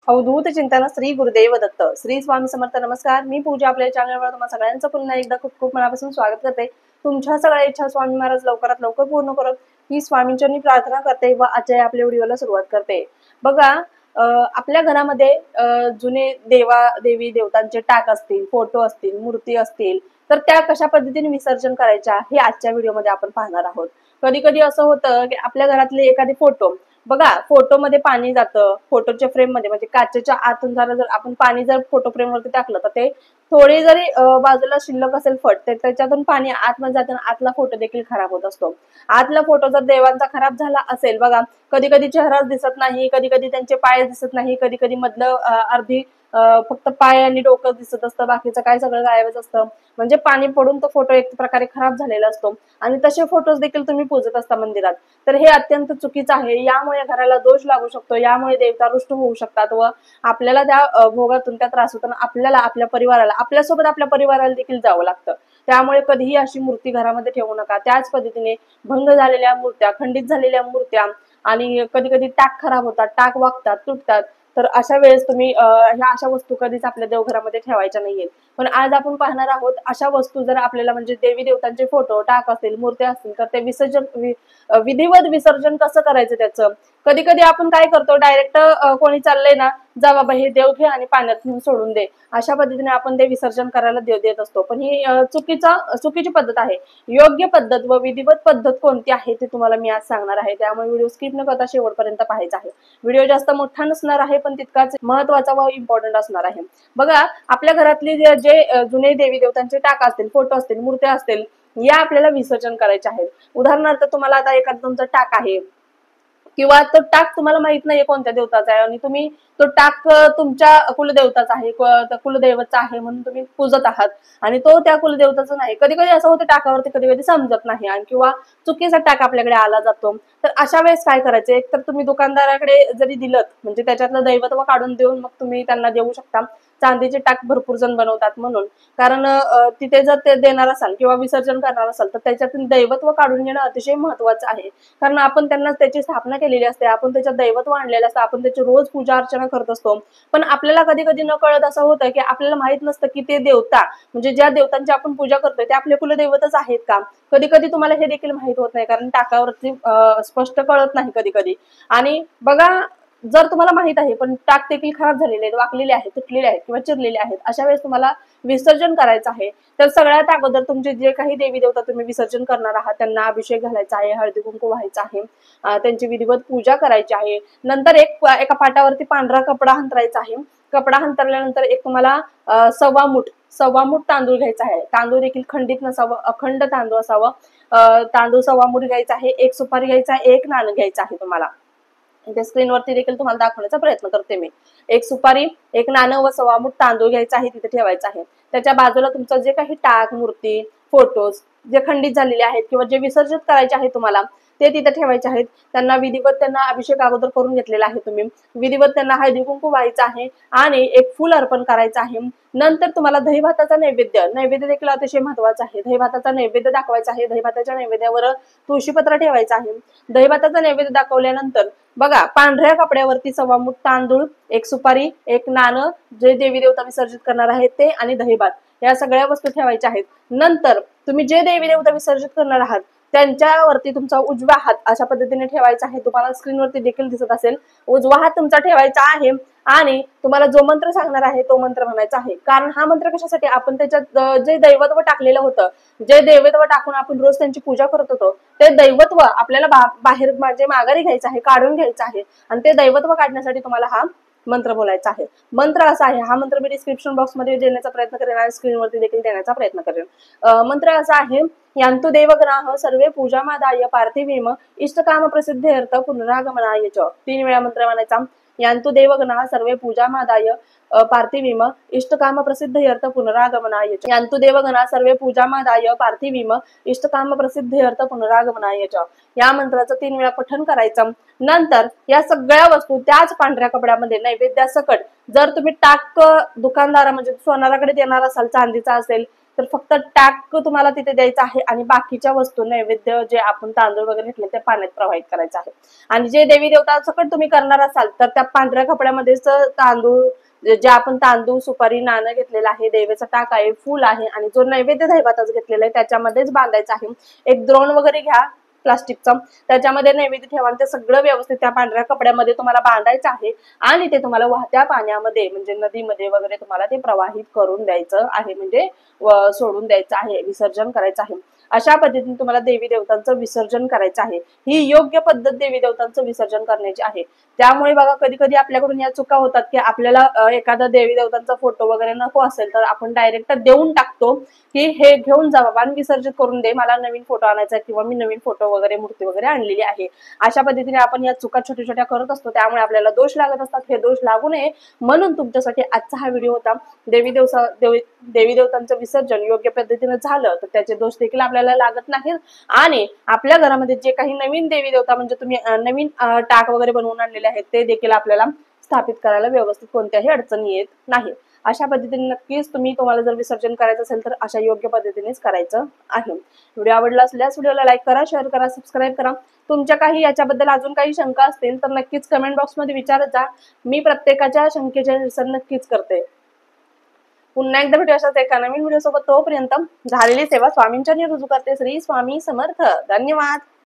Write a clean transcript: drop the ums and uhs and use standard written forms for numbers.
अवधूत चिंतन श्री गुरुदेव दत्त श्री स्वामी समर्थ नमस्कार। मी पूजा आपल्या चॅनलवर तुम्हा सगळ्यांचं पुन्हा एकदा खूप खूप मनापासून स्वागत करते। तुमच्या सगळ्या इच्छा स्वामी महाराज लवकरात लवकर पूर्ण करत ही स्वामींचरणी प्रार्थना करते व आजच्या आपल्या व्हिडिओला सुरुवात करते। बघा, आपल्या घरामध्ये जुने देवी देवतांचे टाक असतील, फोटो असतील, मूर्ती असतील तर त्या कशा पद्धतीने विसर्जन करायच्या हे आजच्या व्हिडिओमध्ये आपण पाहणार आहोत। कधी कधी असं होतं की आपल्या घरातले एखादे फोटो बघा, फोटो मध्ये पाणी जातं, फोटोच्या फ्रेम मध्ये म्हणजे काचेच्या आतून जर आपण पाणी फोटो फ्रेम वरती टाकलं तर ते थोडी जरी बाजूला शिल्लक असेल फट तर त्याच्यातून पाणी आतमध्ये जातं, आतला फोटो देखील खराब होत असतो। आतला फोटो जर देवांचा खराब झाला असेल, बघा कधी कधी चेहराच दिसत नाही, कधी कधी त्यांचे पाय दिसत नाही, कधी कधी मधलं अर्धी फक्त पाय आणि डोकं दिसत असतं, बाकीचं काय सगळं गायबच असतं। म्हणजे पाणी पडून तो फोटो एक प्रकारे खराब झालेला असतो आणि तसे फोटोज देखील तुम्ही पूजत असता मंदिरात, तर हे अत्यंत चुकीचं आहे। यामुळे घराला दोष लागू शकतो, यामुळे देवता रुष्ट होऊ शकतात व आपल्याला त्या भोगातून त्या त्रासातून आपल्याला आपल्या परिवाराला आपल्यासोबत आपल्या परिवाराला देखील जावं लागतं। त्यामुळे कधीही अशी मूर्ती घरामध्ये ठेवू नका। त्याच पद्धतीने भंग झालेल्या मूर्त्या, खंडित झालेल्या मूर्त्या आणि कधी कधी टाक खराब होतात, टाक वागतात, तुटतात, तर अशा वेळेस तुम्ही ह्या अशा वस्तू कधीच आपल्या देवघरामध्ये ठेवायच्या नाहीयेत। पण आज आपण पाहणार आहोत अशा वस्तू जर आपल्याला म्हणजे देवी देवतांचे फोटो, टाक असतील, मूर्त्या असतील तर ते विधिवत विसर्जन कसं करायचं त्याचं। कधी कधी आपण काय करतो, डायरेक्ट कोणी चाललंय ना, जा बाबा हे देव घे आणि पाण्यात घेऊन सोडून दे, अशा पद्धतीने आपण ते विसर्जन करायला देत असतो। पण ही चुकीची पद्धत आहे। योग्य पद्धत व विधिवत पद्धत कोणती आहे ते तुम्हाला मी आज सांगणार आहे, त्यामुळे व्हिडिओ स्किप न करता शेवटपर्यंत पाहायचा आहे। व्हिडिओ जास्त मोठा नसणार आहे पण तितकाच महत्वाचा व इम्पॉर्टंट असणार आहे। बघा, आपल्या घरातली जे जुने देवी देवतांचे टाक असतील, फोटो असतील, मूर्त्या असतील, या आपल्याला विसर्जन करायचे आहेत। उदाहरणार्थ तुम्हाला आता एखादा तुमचा टाक आहे किंवा तो टाक तुम्हाला माहित नाहीये कोणत्या देवताचा आहे आणि तुम्ही तो टाक तुमच्या कुलदेवताचा आहे, कुलदैवतचा आहे म्हणून तुम्ही पूजत आहात आणि तो त्या कुलदेवताचा नाही। कधी कधी असं होतं टाकावरती कधी कधी समजत नाही आणि किंवा चुकीचा टाक आपल्याकडे आला जातो, तर अशा वेळेस काय करायचं, एक तर तुम्ही दुकानदाराकडे जरी दिलं म्हणजे त्याच्यातलं दैवत्व काढून देऊन मग तुम्ही त्यांना देऊ शकता। चांदीचे टाक भरपूर जण बनवतात म्हणून, कारण तिथे जर ते देणार असाल किंवा विसर्जन करणार असाल तर त्याच्यातून दैवत्व काढून घेणं अतिशय महत्वाचं आहे। कारण आपण त्यांना त्याची स्थापना केलेली असते, आपण त्याच्यात दैवत्व आणलेलं असतं, आपण त्याची रोज पूजा अर्चना करत असतो। पण आपल्याला कधी कधी न कळत असं होतं की आपल्याला माहित नसतं की ते देवता म्हणजे ज्या देवतांची आपण पूजा करतोय ते आपले कुलदैवतच आहेत का। कधी कधी तुम्हाला हे देखील माहित होत नाही, कारण टाकावरती स्पष्ट कळत नाही कधी कधी। आणि बघा, जर तुम्हाला माहित आहे पण टाक देखील खराब झालेले आहेत, वाकलेले आहेत, तुटलेले आहेत किंवा चिरलेले आहेत, अशा वेळेस तुम्हाला विसर्जन करायचं आहे। तर सगळ्यात अगोदर तुमचे जे काही देवी देवता तुम्ही विसर्जन करणार आहात त्यांना अभिषेक घालायचा आहे, हळदी कुंकू व्हायचा आहे, त्यांची विधिवत पूजा करायची आहे। नंतर एका पाटावरती पांढरा कपडा अंतरायचा आहे। कपडा अंतरल्यानंतर एक तुम्हाला सव्वा मूठ तांदूळ घ्यायचा आहे। तांदूळ देखील खंडित नसावं, अखंड तांदूळ असावं। तांदूळ सव्वा मूठ घ्यायचा आहे, एक सुपारी घ्यायचा आहे, एक नाणं घ्यायचं आहे तुम्हाला। ते स्क्रीनवरती देखील तुम्हाला दाखवण्याचा प्रयत्न करते मी। एक सुपारी, एक नाणं व सव्वा मूठ तांदूळ घ्यायचा आहे, तिथे ठेवायचं आहे। त्याच्या बाजूला तुमचं जे काही टाक, मूर्ती, फोटोज जे खंडित झालेले आहेत किंवा जे विसर्जित करायचे आहे तुम्हाला ते तिथे ठेवायचे आहेत। त्यांना त्यांना अभिषेक अगोदर करून घेतलेला आहे तुम्ही, विधिवत त्यांना हळदी कुंकू व्हायचं आहे आणि एक फूल अर्पण करायचं आहे। नंतर तुम्हाला दही भाताचा नैवेद्य देखील अतिशय महत्वाचा आहे। दही भाताचा नैवेद्य दाखवायचा आहे। दही भाताच्या नैवेद्यावर तुळशीपत्र ठेवायचं आहे। दही भाताचा नैवेद्य दाखवल्यानंतर बघा, पांढऱ्या कपड्यावरती सव्वा मूठ तांदूळ, एक सुपारी, एक नाणं, जे देवी देवता विसर्जित करणार आहेत ते आणि दही भात, या सगळ्या वस्तू ठेवायच्या आहेत। नंतर तुम्ही जे देवी देवता विसर्जित करणार आहात त्यांच्यावरती तुमचा उजवा हात अशा पद्धतीने ठेवायचा आहे। तुम्हाला स्क्रीनवरती देखील दिसत असेल, उजवा हात तुमचा ठेवायचा आहे आणि तुम्हाला जो मंत्र सांगणार आहे तो मंत्र म्हणायचा आहे। कारण हा मंत्र कशासाठी, आपण त्याच्यात जे दैवत्व टाकलेलं होतं, जे दैवत्व टाकून आपण रोज त्यांची पूजा करत होतो ते दैवत्व आपल्याला बाहेर म्हणजे माघारी घ्यायचं आहे, काढून घ्यायचं आहे आणि ते दैवत्व काढण्यासाठी तुम्हाला हा मंत्र बोलायचा आहे। मंत्र असा आहे, हा मंत्र मी डिस्क्रिप्शन बॉक्स मध्ये देण्याचा प्रयत्न करेन आणि स्क्रीनवरती देखील देण्याचा प्रयत्न करेन। मंत्र असा आहे, यांतु देवगणाः सर्वे पूजामादाय पार्थिवीम इष्टकाम प्रसिद्धेर्थ पुनरागमनाय च। 3 वेळा मंत्र म्हणायचा। यांतु देवगणाः सर्वे पूजामादाय पार्थिवीम इष्टकाम प्रसिद्धेर्थ पुनरागमनाय च। यांतु देवगणाः सर्वे पूजामादाय पार्थिवीम इष्टकाम प्रसिद्धेर्थ पुनरागमनाय च। या मंत्राचं 3 वेळा पठण करायचं। नंतर या सगळ्या वस्तू त्याच पांढऱ्या कपड्यामध्ये नैवेद्यासकट जर तुम्ही टाक दुकानदारा म्हणजे सोनाराकडे देणार असाल, चांदीचा असेल तर फक्त टाक तुम्हाला तिथे द्यायचं आहे आणि बाकीच्या वस्तू नैवेद्य जे आपण तांदूळ वगैरे घेतले ते पाण्यात प्रवाहित करायचं आहे. आणि जे देवी देवता सकट तुम्ही करणार असाल तर त्या पांढऱ्या कपड्यामध्येच तांदूळ, जे आपण तांदूळ, सुपारी, नाणं घेतलेलं आहे, देवीचा टाक आहे, फूल आहे आणि जो नैवेद्य दहीभाताच घेतलेला आहे त्याच्यामध्येच बांधायचं आहे. एक द्रोण वगैरे घ्या प्लास्टिकचा, त्याच्यामध्ये नैवेद्य ठेवा आणि ते सगळं व्यवस्थित त्या पांढऱ्या कपड्यामध्ये तुम्हाला बांधायचं आहे आणि ते तुम्हाला वाहत्या पाण्यामध्ये म्हणजे नदीमध्ये वगैरे तुम्हाला ते प्रवाहित करून द्यायचं आहे, म्हणजे सोडून द्यायचं आहे, विसर्जन करायचं आहे. अशा पद्धतीने तुम्हाला देवी देवतांचं विसर्जन करायचं आहे. ही योग्य पद्धत देवी देवतांचं विसर्जन करण्याची आहे. त्यामुळे बघा कधी कधी आपल्याकडून या चुका होतात की आपल्याला एखादा देवी देवतांचा फोटो वगैरे नको असेल तर आपण डायरेक्ट देऊन टाकतो की हे घेऊन जा बाबा आणि विसर्जित करून दे, मला नवीन फोटो आणायचा किंवा मी नवीन फोटो वगैरे मूर्ती वगैरे आणलेली आहे. अशा पद्धतीने आपण या चुका छोट्या छोट्या करत असतो, त्यामुळे आपल्याला दोष लागत असतात. हे दोष लागू नये म्हणून तुमच्यासाठी आजचा हा व्हिडिओ होता. देवी देवतांचं विसर्जन योग्य पद्धतीने झालं तर त्याचे दोष देखील आपल्याला लागत नाहीत आणि आपल्या घरामध्ये जे काही नवीन देवी देवता म्हणजे तुम्ही नवीन टाक वगैरे बनवून आणलेले आहेत ते देखील आपल्याला स्थापित करायला व्यवस्थित कोणत्याही अडचणी येत नाही. अशा पद्धतीने नक्कीच तुम्हाला जर विसर्जन करायचं असेल तर अशा योग्य पद्धतीनेच करायचं आहे. व्हिडिओ आवडला असल्यास व्हिडिओला लाईक करा, शेअर करा, सबस्क्राईब करा. तुमच्या काही याच्याबद्दल अजून काही शंका असतील तर नक्कीच कमेंट बॉक्समध्ये विचारत जा. मी प्रत्येकाच्या शंकेचे निरसन नक्कीच करते. पुन्हा एकदा भेटू अशाच एका नवीन व्हिडिओ सोबत. तोपर्यंत झालेली सेवा स्वामींच्या रुजू करते. श्री स्वामी समर्थ. धन्यवाद.